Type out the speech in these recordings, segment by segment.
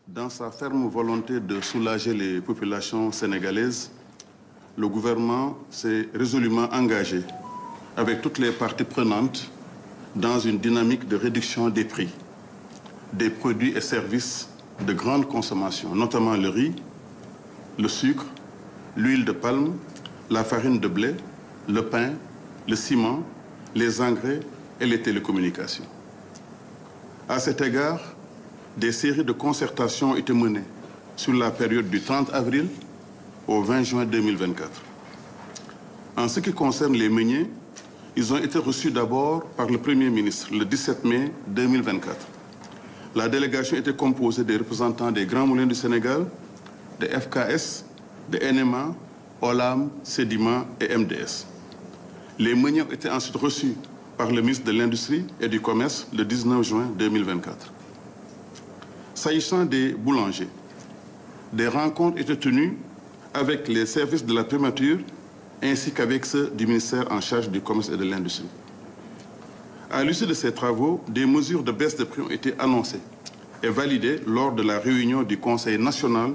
Dans sa ferme volonté de soulager les populations sénégalaises, le gouvernement s'est résolument engagé avec toutes les parties prenantes dans une dynamique de réduction des prix des produits et services de grande consommation, notamment le riz, le sucre, l'huile de palme, la farine de blé, le pain, le ciment, les engrais et les télécommunications. À cet égard, des séries de concertations ont été menées sur la période du 30 avril au 20 juin 2024. En ce qui concerne les meuniers, ils ont été reçus d'abord par le Premier ministre le 17 mai 2024. La délégation était composée des représentants des Grands Moulins du Sénégal, de FKS, de NMA, OLAM, Sedima et MDS. Les meuniers ont été ensuite reçus par le ministre de l'Industrie et du Commerce le 19 juin 2024. S'agissant des boulangers, des rencontres étaient tenues avec les services de la primature ainsi qu'avec ceux du ministère en charge du Commerce et de l'Industrie. À l'issue de ces travaux, des mesures de baisse de prix ont été annoncées et validées lors de la réunion du Conseil national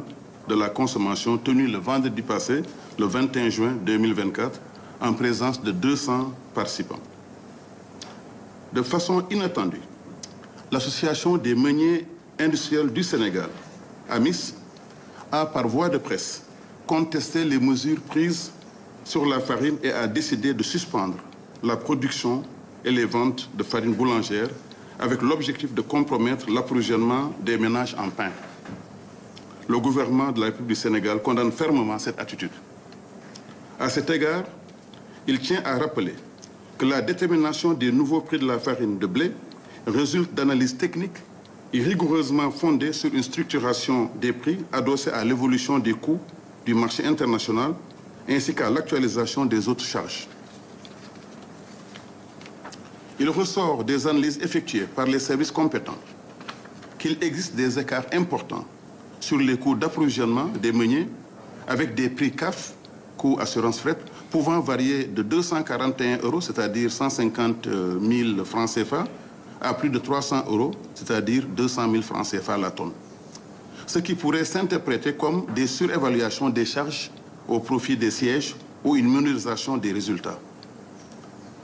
de la consommation tenue le vendredi passé, le 21 juin 2024, en présence de 200 participants. De façon inattendue, l'Association des meuniers industriels du Sénégal, AMIS, a par voie de presse contesté les mesures prises sur la farine et a décidé de suspendre la production et les ventes de farine boulangère avec l'objectif de compromettre l'approvisionnement des ménages en pain. Le gouvernement de la République du Sénégal condamne fermement cette attitude. À cet égard, il tient à rappeler que la détermination des nouveaux prix de la farine de blé résulte d'analyses techniques et rigoureusement fondées sur une structuration des prix adossée à l'évolution des coûts du marché international ainsi qu'à l'actualisation des autres charges. Il ressort des analyses effectuées par les services compétents qu'il existe des écarts importants sur les coûts d'approvisionnement des meuniers avec des prix CAF, coûts assurance fret, pouvant varier de 241 €, c'est-à-dire 150 000 francs CFA, à plus de 300 €, c'est-à-dire 200 000 francs CFA la tonne. Ce qui pourrait s'interpréter comme des surévaluations des charges au profit des sièges ou une minorisation des résultats.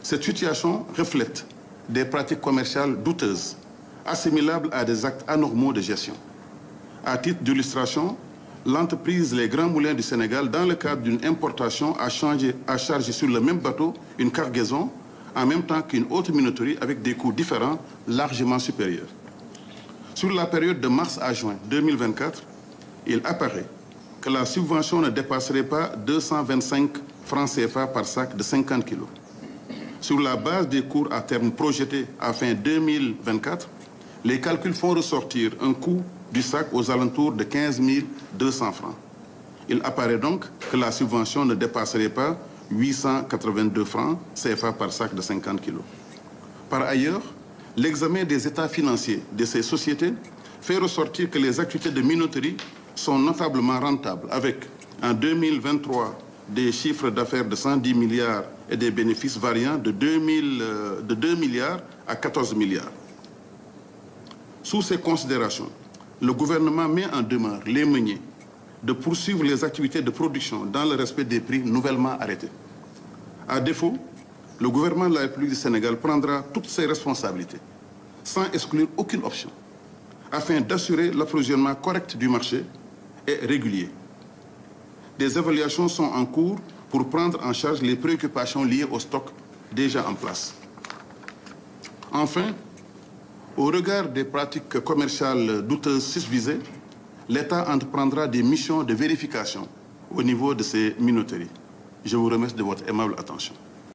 Cette situation reflète des pratiques commerciales douteuses, assimilables à des actes anormaux de gestion. À titre d'illustration, l'entreprise Les Grands Moulins du Sénégal, dans le cadre d'une importation, a chargé sur le même bateau une cargaison en même temps qu'une autre minoterie avec des coûts différents, largement supérieurs. Sur la période de mars à juin 2024, il apparaît que la subvention ne dépasserait pas 225 francs CFA par sac de 50 kg. Sur la base des cours à terme projetés à fin 2024, les calculs font ressortir un coût du sac aux alentours de 15 200 francs. Il apparaît donc que la subvention ne dépasserait pas 882 francs CFA par sac de 50 kg. Par ailleurs, l'examen des états financiers de ces sociétés fait ressortir que les activités de minoterie sont notablement rentables, avec en 2023 des chiffres d'affaires de 110 milliards et des bénéfices variant de 2 milliards à 14 milliards. Sous ces considérations, le gouvernement met en demeure les meuniers de poursuivre les activités de production dans le respect des prix nouvellement arrêtés. À défaut, le gouvernement de la République du Sénégal prendra toutes ses responsabilités, sans exclure aucune option, afin d'assurer l'approvisionnement correct du marché et régulier. Des évaluations sont en cours pour prendre en charge les préoccupations liées au stock déjà en place. Enfin, au regard des pratiques commerciales douteuses susvisées, l'État entreprendra des missions de vérification au niveau de ces minoteries. Je vous remercie de votre aimable attention.